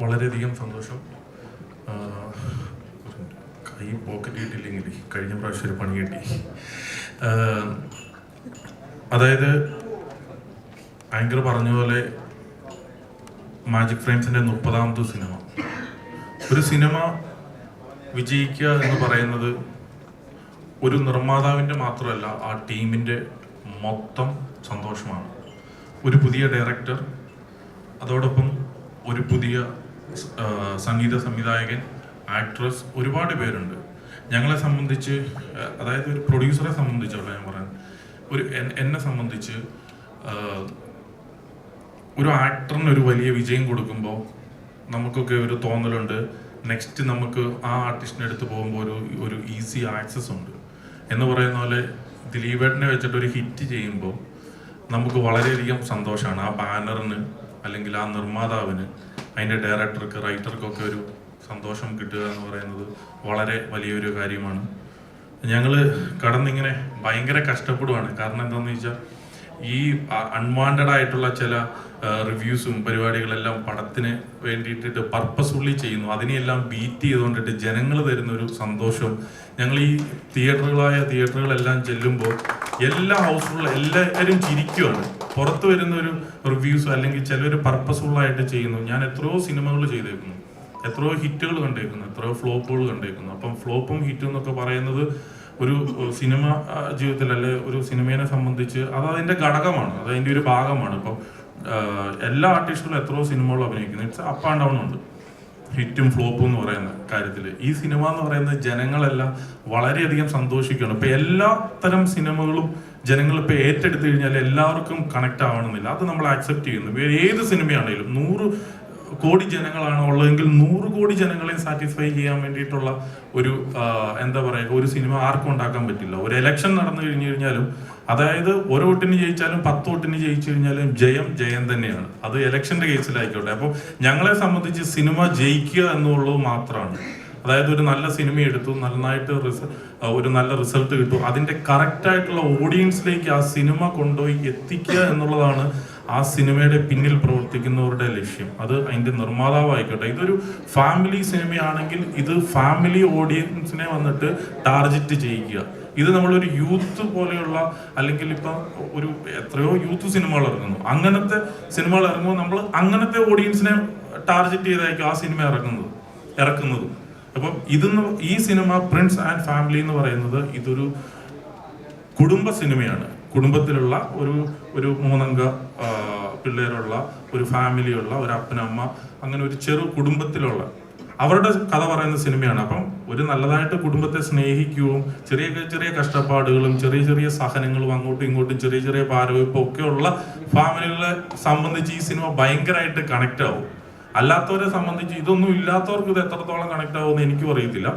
വളരെയധികം സന്തോഷം. കൈ പോക്കറ്റ് കിട്ടിയില്ലെങ്കിൽ കഴിഞ്ഞ പ്രാവശ്യം ഒരു പണി കിട്ടി. അതായത് ആങ്കർ പറഞ്ഞ പോലെ മാജിക് ഫ്രെയിംസിൻ്റെ 30ാമത്തെ സിനിമ. ഒരു സിനിമ വിജയിക്കുക എന്ന് പറയുന്നത് ഒരു നിർമ്മാതാവിൻ്റെ മാത്രമല്ല, ആ ടീമിൻ്റെ മൊത്തം സന്തോഷമാണ്. ഒരു പുതിയ ഡയറക്ടർ, അതോടൊപ്പം ഒരു പുതിയ സംഗീത സംവിധായകൻ, ആക്ട്രസ്, ഒരുപാട് പേരുണ്ട്. ഞങ്ങളെ സംബന്ധിച്ച്, അതായത് ഒരു പ്രൊഡ്യൂസറെ സംബന്ധിച്ചുള്ള ഞാൻ പറയാൻ, എന്നെ സംബന്ധിച്ച് ഒരു ആക്ടറിന് ഒരു വലിയ വിജയം കൊടുക്കുമ്പോൾ നമുക്കൊക്കെ ഒരു തോന്നലുണ്ട്, നെക്സ്റ്റ് നമുക്ക് ആ ആർട്ടിസ്റ്റിനെ എടുത്ത് പോകുമ്പോൾ ഒരു ഈസി ആക്സസ് ഉണ്ട് എന്ന് പറയുന്ന പോലെ. ദിലീപേട്ടനെ വെച്ചിട്ട് ഒരു ഹിറ്റ് ചെയ്യുമ്പോൾ നമുക്ക് വളരെയധികം സന്തോഷമാണ്. ആ ബാനറിന് അല്ലെങ്കിൽ ആ നിർമ്മാതാവിന്, അതിൻ്റെ ഡയറക്ടർക്ക്, റൈറ്റർക്കൊക്കെ ഒരു സന്തോഷം കിട്ടുക എന്ന് പറയുന്നത് വളരെ വലിയൊരു കാര്യമാണ്. ഞങ്ങൾ കടന്നിങ്ങനെ ഭയങ്കര കഷ്ടപ്പെടുവാണ്. കാരണം എന്താണെന്ന് വെച്ചാൽ ഈ അൺവാണ്ടഡ് ആയിട്ടുള്ള ചില റിവ്യൂസും പരിപാടികളെല്ലാം പടത്തിന് വേണ്ടിയിട്ട് പർപ്പസ്ഫുള്ളി ചെയ്യുന്നു. അതിനെയെല്ലാം ബീറ്റ് ചെയ്തുകൊണ്ടിട്ട് ജനങ്ങൾ തരുന്നൊരു സന്തോഷം. ഞങ്ങൾ ഈ തിയേറ്ററുകളെല്ലാം ചെല്ലുമ്പോൾ എല്ലാ ഹൗസ്ഫുള്ളും എല്ലാവരും ചിരിക്കുവാണ്. പുറത്ത് വരുന്നൊരു റിവ്യൂസ് അല്ലെങ്കിൽ ചിലർ പർപ്പസ്ഫുള്ളായിട്ട് ചെയ്യുന്നു. ഞാൻ എത്രയോ സിനിമകൾ ചെയ്തേക്കുന്നു, എത്രയോ ഹിറ്റുകൾ കണ്ടേക്കുന്നു, എത്രയോ ഫ്ലോപ്പുകൾ കണ്ടേക്കുന്നു. അപ്പം ഫ്ലോപ്പും ഹിറ്റും എന്നൊക്കെ പറയുന്നത് ഒരു സിനിമ ജീവിതത്തിൽ, അല്ലെ ഒരു സിനിമയെ സംബന്ധിച്ച് അത് അതിൻ്റെ ഘടകമാണ്, അത് അതിൻ്റെ ഒരു ഭാഗമാണ്. ഇപ്പം എല്ലാ ആർട്ടിസ്റ്റുകളും എത്രയോ സിനിമകൾ അഭിനയിക്കുന്നു. ഇറ്റ്സ് അപ്പ് ആൻഡ് ഡൗൺ ഉണ്ട് ഹിറ്റും ഫ്ലോപ്പും എന്ന് പറയുന്ന കാര്യത്തിൽ. ഈ സിനിമ എന്ന് പറയുന്നത് ജനങ്ങളെല്ലാം വളരെയധികം സന്തോഷിക്കുകയാണ്. ഇപ്പം എല്ലാ തരം സിനിമകളും ജനങ്ങൾ ഇപ്പം ഏറ്റെടുത്തു കഴിഞ്ഞാൽ എല്ലാവർക്കും കണക്ട് ആവണമെന്നില്ല. അത് നമ്മൾ ആക്സെപ്റ്റ് ചെയ്യുന്നു. ഏത് സിനിമയാണെങ്കിലും 100 കോടി ജനങ്ങളാണ് ഉള്ളതെങ്കിൽ 100 കോടി ജനങ്ങളെ സാറ്റിസ്ഫൈ ചെയ്യാൻ വേണ്ടിയിട്ടുള്ള ഒരു എന്താ പറയുക, ഒരു സിനിമ ആർക്കും ഉണ്ടാക്കാൻ പറ്റില്ല. ഒരു എലക്ഷൻ നടന്നു കഴിഞ്ഞു കഴിഞ്ഞാലും, അതായത് ഒരു വോട്ടിന് ജയിച്ചാലും 10 വോട്ടിന് ജയിച്ചു കഴിഞ്ഞാലും ജയം തന്നെയാണ്. അത് എലക്ഷന്റെ കേസിലായിക്കോട്ടെ. അപ്പോൾ ഞങ്ങളെ സംബന്ധിച്ച് സിനിമ ജയിക്കുക എന്നുള്ളത് മാത്രമാണ്. അതായത് ഒരു നല്ല സിനിമ എടുത്തു, നന്നായിട്ട് ഒരു നല്ല റിസൾട്ട് കിട്ടും, അതിന്റെ കറക്റ്റ് ആയിട്ടുള്ള ഓഡിയൻസിലേക്ക് ആ സിനിമ കൊണ്ടുപോയി എത്തിക്കുക എന്നുള്ളതാണ് ആ സിനിമയുടെ പിന്നിൽ പ്രവർത്തിക്കുന്നവരുടെ ലക്ഷ്യം. അത് അതിന്റെ നിർമ്മാതാവായിക്കോട്ടെ. ഇതൊരു ഫാമിലി സിനിമയാണെങ്കിൽ ഇത് ഫാമിലി ഓഡിയൻസിനെ വന്നിട്ട് ടാർഗറ്റ് ചെയ്യിക്കുക. ഇത് നമ്മളൊരു യൂത്ത് പോലെയുള്ള, അല്ലെങ്കിൽ ഇപ്പം ഒരു എത്രയോ യൂത്ത് സിനിമകൾ ഇറങ്ങുന്നു, അങ്ങനത്തെ സിനിമകൾ ഇറങ്ങുമ്പോൾ നമ്മൾ അങ്ങനത്തെ ഓഡിയൻസിനെ ടാർഗറ്റ് ചെയ്തായിരിക്കും ആ സിനിമ ഇറക്കുന്നത്. അപ്പം ഈ സിനിമ പ്രിൻസ് ആൻഡ് ഫാമിലി എന്ന് പറയുന്നത് ഇതൊരു കുടുംബ സിനിമയാണ്. കുടുംബത്തിലുള്ള ഒരു 3 അംഗ പിള്ളേരുള്ള ഒരു ഫാമിലിയുള്ള ഒരു അപ്പനമ്മ, അങ്ങനെ ഒരു ചെറു കുടുംബത്തിലുള്ള അവരുടെ കഥ പറയുന്ന സിനിമയാണ്. അപ്പം ഒരു നല്ലതായിട്ട് കുടുംബത്തെ സ്നേഹിക്കുകയും ചെറിയ കഷ്ടപ്പാടുകളും ചെറിയ സഹനങ്ങളും അങ്ങോട്ടും ഇങ്ങോട്ടും ചെറിയ പാരവയ്പും ഒക്കെ ഉള്ള ഫാമിലികളെ സംബന്ധിച്ച് ഈ സിനിമ ഭയങ്കരമായിട്ട് കണക്ട് ആവും. അല്ലാത്തവരെ സംബന്ധിച്ച്, ഇതൊന്നും ഇല്ലാത്തവർക്ക് ഇത് എത്രത്തോളം കണക്ട് ആവുമെന്ന് എനിക്കും അറിയത്തില്ല.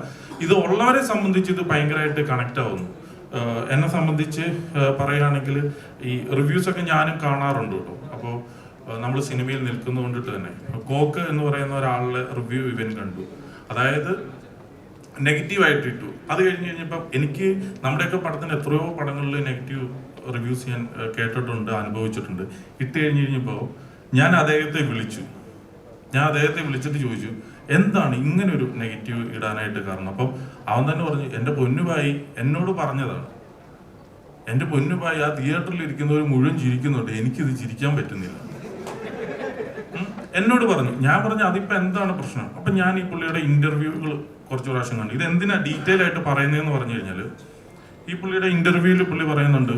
ഇത് ഉള്ളവരെ സംബന്ധിച്ച് ഇത് ഭയങ്കരമായിട്ട് കണക്ട് ആവുന്നു. എന്നെ സംബന്ധിച്ച് പറയുകയാണെങ്കിൽ ഈ റിവ്യൂസൊക്കെ ഞാനും കാണാറുണ്ട് കേട്ടോ. അപ്പോൾ നമ്മൾ സിനിമയിൽ നിൽക്കുന്നത് കൊണ്ടിട്ട് തന്നെ കോക്ക് എന്ന് പറയുന്ന ഒരാളുടെ റിവ്യൂ ഇവൻ കണ്ടു. അതായത് നെഗറ്റീവായിട്ട് ഇട്ടു. അത് കഴിഞ്ഞപ്പോൾ എനിക്ക് നമ്മുടെയൊക്കെ പടത്തിന് എത്രയോ പടങ്ങളിൽ നെഗറ്റീവ് റിവ്യൂസ് ഞാൻ കേട്ടിട്ടുണ്ട്, അനുഭവിച്ചിട്ടുണ്ട്. ഇട്ട് കഴിഞ്ഞപ്പോൾ ഞാൻ അദ്ദേഹത്തെ വിളിച്ചിട്ട് ചോദിച്ചു, എന്താണ് ഇങ്ങനെ ഒരു നെഗറ്റീവ് ഇടാനായിട്ട് കാരണം? അപ്പം അവൻ തന്നെ പറഞ്ഞു, എൻ്റെ പൊന്നുഭായി എന്നോട് പറഞ്ഞതാണ്. എൻ്റെ പൊന്നുഭായി, ആ തിയേറ്ററിൽ ഇരിക്കുന്നവർ മുഴുവൻ ചിരിക്കുന്നുണ്ട്, എനിക്കിത് ചിരിക്കാൻ പറ്റുന്നില്ല എന്നോട് പറഞ്ഞു. ഞാൻ പറഞ്ഞു, അതിപ്പോൾ എന്താണ് പ്രശ്നം? അപ്പം ഞാൻ ഈ പുള്ളിയുടെ ഇന്റർവ്യൂകൾ കുറച്ച് പ്രാവശ്യം കണ്ടു. ഇത് എന്തിനാ ഡീറ്റെയിൽ ആയിട്ട് പറയുന്നതെന്ന് പറഞ്ഞു കഴിഞ്ഞാൽ, ഈ പുള്ളിയുടെ ഇന്റർവ്യൂവിൽ പുള്ളി പറയുന്നുണ്ട്,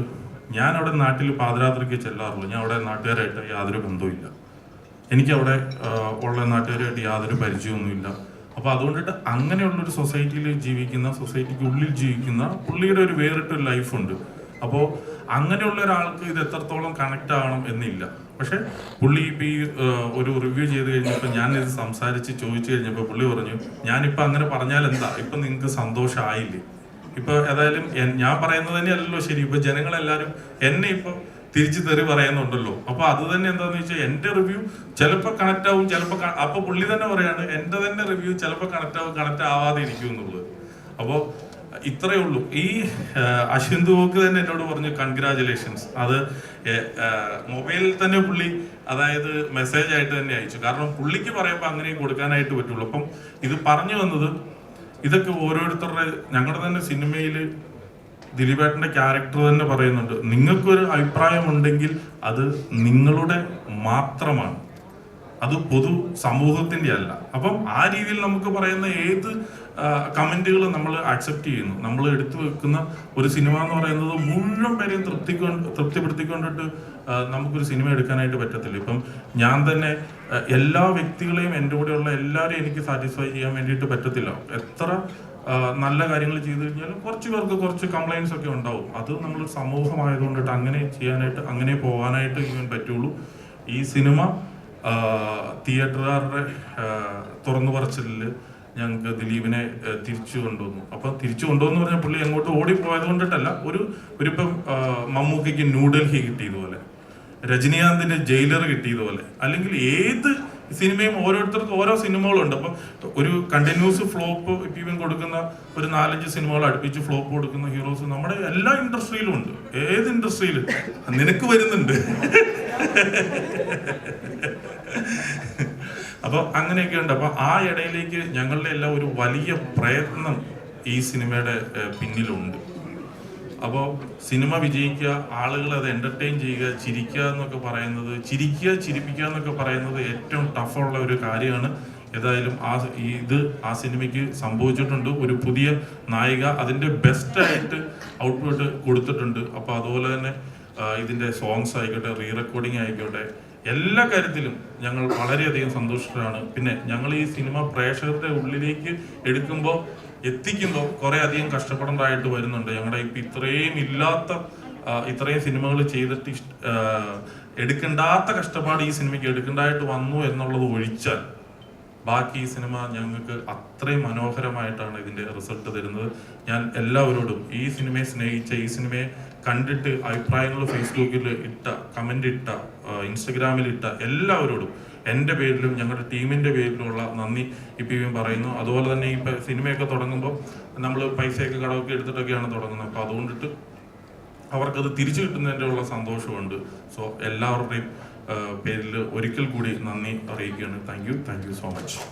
ഞാൻ അവിടെ നാട്ടിൽ പാതിരാത്രിക്ക് ചെല്ലാറുള്ളൂ, ഞാൻ അവിടെ നാട്ടുകാരായിട്ട് യാതൊരു ബന്ധവുമില്ല, എനിക്ക് അവിടെ ഉള്ള നാട്ടുകാരായിട്ട് യാതൊരു പരിചയമൊന്നുമില്ല. അപ്പോൾ അതുകൊണ്ടിട്ട് അങ്ങനെയുള്ളൊരു സൊസൈറ്റിക്കുള്ളിൽ ജീവിക്കുന്ന പുള്ളിയുടെ ഒരു വേറിട്ടൊരു ലൈഫുണ്ട്. അപ്പോൾ അങ്ങനെയുള്ള ഒരാൾക്ക് ഇത് എത്രത്തോളം കണക്ട് ആവണം എന്നില്ല. പക്ഷെ പുള്ളി ഇപ്പം ഈ ഒരു റിവ്യൂ ചെയ്ത് കഴിഞ്ഞപ്പോൾ ഞാനിത് സംസാരിച്ച് ചോദിച്ചു കഴിഞ്ഞപ്പോൾ പുള്ളി പറഞ്ഞു, ഞാനിപ്പോൾ അങ്ങനെ പറഞ്ഞാൽ എന്താ, ഇപ്പം നിങ്ങൾക്ക് സന്തോഷമായില്ലേ? ഇപ്പം ഏതായാലും ഞാൻ പറയുന്നത് തന്നെയല്ലല്ലോ ശരി. ഇപ്പം ജനങ്ങളെല്ലാവരും എന്നെ ഇപ്പം തിരിച്ചു തെറി പറയുന്നുണ്ടല്ലോ. അപ്പൊ അത് തന്നെ എന്താന്ന് വെച്ചാൽ എന്റെ റിവ്യൂ ചിലപ്പോൾ കണക്ട് ആവും, ചിലപ്പോൾ അപ്പൊ പുള്ളി തന്നെ പറയാണ് എന്റെ തന്നെ റിവ്യൂ ചിലപ്പോൾ കണക്ട് ആവാതെ ഇരിക്കും എന്നുള്ളത്. അപ്പോൾ ഇത്രയേ ഉള്ളൂ. ഈ അശ്വിന്ത് വോക്ക് തന്നെ എന്നോട് പറഞ്ഞു കൺഗ്രാജുലേഷൻസ്. അത് മൊബൈലിൽ തന്നെ പുള്ളി അതായത് മെസ്സേജ് ആയിട്ട് തന്നെ അയച്ചു. കാരണം പുള്ളിക്ക് പറയുമ്പോൾ അങ്ങനെയും കൊടുക്കാനായിട്ട് പറ്റുള്ളൂ. അപ്പം ഇത് പറഞ്ഞു വന്നത് ഇതൊക്കെ ഓരോരുത്തരുടെ ഞങ്ങളുടെ തന്നെ സിനിമയിൽ ദിലീപേട്ടന്റെ ക്യാരക്ടർ തന്നെ പറയുന്നുണ്ട്, നിങ്ങൾക്കൊരു അഭിപ്രായം ഉണ്ടെങ്കിൽ അത് നിങ്ങളുടെ മാത്രമാണ്, അത് പൊതു സമൂഹത്തിന്റെ അല്ല. അപ്പം ആ രീതിയിൽ നമുക്ക് പറയുന്ന ഏത് കമന്റുകൾ നമ്മൾ അക്സെപ്റ്റ് ചെയ്യുന്നു. നമ്മൾ എടുത്തു വെക്കുന്ന ഒരു സിനിമ എന്ന് പറയുന്നത് മുഴുവൻ പേരെയും തൃപ്തിപ്പെടുത്തിക്കൊണ്ടിട്ട് നമുക്കൊരു സിനിമ എടുക്കാനായിട്ട് പറ്റത്തില്ല. ഇപ്പം ഞാൻ തന്നെ എല്ലാ വ്യക്തികളെയും എൻ്റെ കൂടെയുള്ള എല്ലാവരെയും എനിക്ക് സാറ്റിസ്ഫൈ ചെയ്യാൻ വേണ്ടിയിട്ട് പറ്റത്തില്ല. എത്ര നല്ല കാര്യങ്ങൾ ചെയ്തു കഴിഞ്ഞാലും കുറച്ച് പേർക്ക് കുറച്ച് കംപ്ലൈൻസ് ഒക്കെ ഉണ്ടാവും. അത് നമ്മൾ സമൂഹമായതുകൊണ്ടിട്ട് അങ്ങനെ ചെയ്യാനായിട്ട് അങ്ങനെ പോകാനായിട്ട് ഇവൻ പറ്റുള്ളൂ. ഈ സിനിമ തിയേറ്ററുകാരുടെ തുറന്നു പറച്ചിലിൽ ഞങ്ങൾക്ക് ദിലീപിനെ തിരിച്ചു കൊണ്ടുവന്നു. അപ്പം തിരിച്ചു കൊണ്ടുവന്നു പറഞ്ഞാൽ പുള്ളി അങ്ങോട്ട് ഓടിപ്പോയത് കൊണ്ടിട്ടല്ല, ഒരിപ്പം മമ്മൂക്കയ്ക്ക് ന്യൂഡൽഹി കിട്ടിയതുപോലെ, രജനീകാന്തിന്റെ ജയിലർ കിട്ടിയതുപോലെ, അല്ലെങ്കിൽ ഏത് സിനിമയും ഓരോരുത്തർക്കും ഓരോ സിനിമകളുണ്ട്. അപ്പം ഒരു കണ്ടിന്യൂസ് ഫ്ലോപ്പ് ഇപ്പം ഇവൻ കൊടുക്കുന്ന ഒരു 4-5 സിനിമകൾ അടുപ്പിച്ച് ഫ്ലോപ്പ് കൊടുക്കുന്ന ഹീറോസ് നമ്മുടെ എല്ലാ ഇൻഡസ്ട്രിയിലും ഉണ്ട്. ഏത് ഇൻഡസ്ട്രിയിലും നിനക്ക് വരുന്നുണ്ട്. അപ്പൊ അങ്ങനെയൊക്കെ ഉണ്ട്. അപ്പൊ ആ ഇടയിലേക്ക് ഞങ്ങളുടെ എല്ലാം ഒരു വലിയ പ്രയത്നം ഈ സിനിമയുടെ പിന്നിലുണ്ട്. അപ്പോൾ സിനിമ വിജയിക്കുക, ആളുകൾ അത് എന്റർടൈൻ ചെയ്യുക, ചിരിക്കുക എന്നൊക്കെ പറയുന്നത്, ചിരിപ്പിക്കുക എന്നൊക്കെ പറയുന്നത് ഏറ്റവും ടഫുള്ള ഒരു കാര്യമാണ്. ഏതായാലും ആ സിനിമയ്ക്ക് സംഭവിച്ചിട്ടുണ്ട്. ഒരു പുതിയ നായിക അതിന്റെ ബെസ്റ്റായിട്ട് ഔട്ട്പുട്ട് കൊടുത്തിട്ടുണ്ട്. അപ്പോൾ അതുപോലെ തന്നെ ഇതിന്റെ സോങ്സ് ആയിക്കോട്ടെ, റീ റെക്കോർഡിങ് ആയിക്കോട്ടെ, എല്ലാ കാര്യത്തിലും ഞങ്ങൾ വളരെയധികം സന്തോഷത്തിലാണ്. പിന്നെ ഞങ്ങൾ ഈ സിനിമ പ്രേക്ഷകരുടെ ഉള്ളിലേക്ക് എത്തിക്കുമ്പോൾ കുറെ അധികം കഷ്ടപ്പെടേണ്ടതായിട്ട് വരുന്നുണ്ട്. ഞങ്ങളുടെ ഇപ്പം ഇത്രയും സിനിമകൾ ചെയ്തിട്ട് എടുക്കേണ്ടാത്ത കഷ്ടപ്പാട് ഈ സിനിമയ്ക്ക് എടുക്കേണ്ടതായിട്ട് വന്നു എന്നുള്ളത് ഒഴിച്ചാൽ ബാക്കി ഈ സിനിമ ഞങ്ങൾക്ക് അത്രയും മനോഹരമായിട്ടാണ് ഇതിന്റെ റിസൾട്ട് തരുന്നത്. ഞാൻ എല്ലാവരോടും ഈ സിനിമയെ സ്നേഹിച്ച, ഈ സിനിമയെ കണ്ടിട്ട് അഭിപ്രായങ്ങൾ ഫേസ്ബുക്കിൽ കമന്റ് ഇൻസ്റ്റഗ്രാമിൽ എല്ലാവരോടും എൻ്റെ പേരിലും ഞങ്ങളുടെ ടീമിന്റെ പേരിലുമുള്ള നന്ദി ഇപ്പം പറയുന്നു. അതുപോലെ തന്നെ ഈ സിനിമയൊക്കെ തുടങ്ങുമ്പോൾ നമ്മൾ പൈസയൊക്കെ കടമൊക്കെ എടുത്തിട്ടൊക്കെയാണ് തുടങ്ങുന്നത്. അപ്പോൾ അതുകൊണ്ടിട്ട് അവർക്കത് തിരിച്ചു കിട്ടുന്നതിൻ്റെ ഉള്ള സന്തോഷമുണ്ട്. സോ എല്ലാവരുടെയും പേരിൽ ഒരിക്കൽ കൂടി നന്ദി അറിയിക്കുകയാണ്. Thank you so much.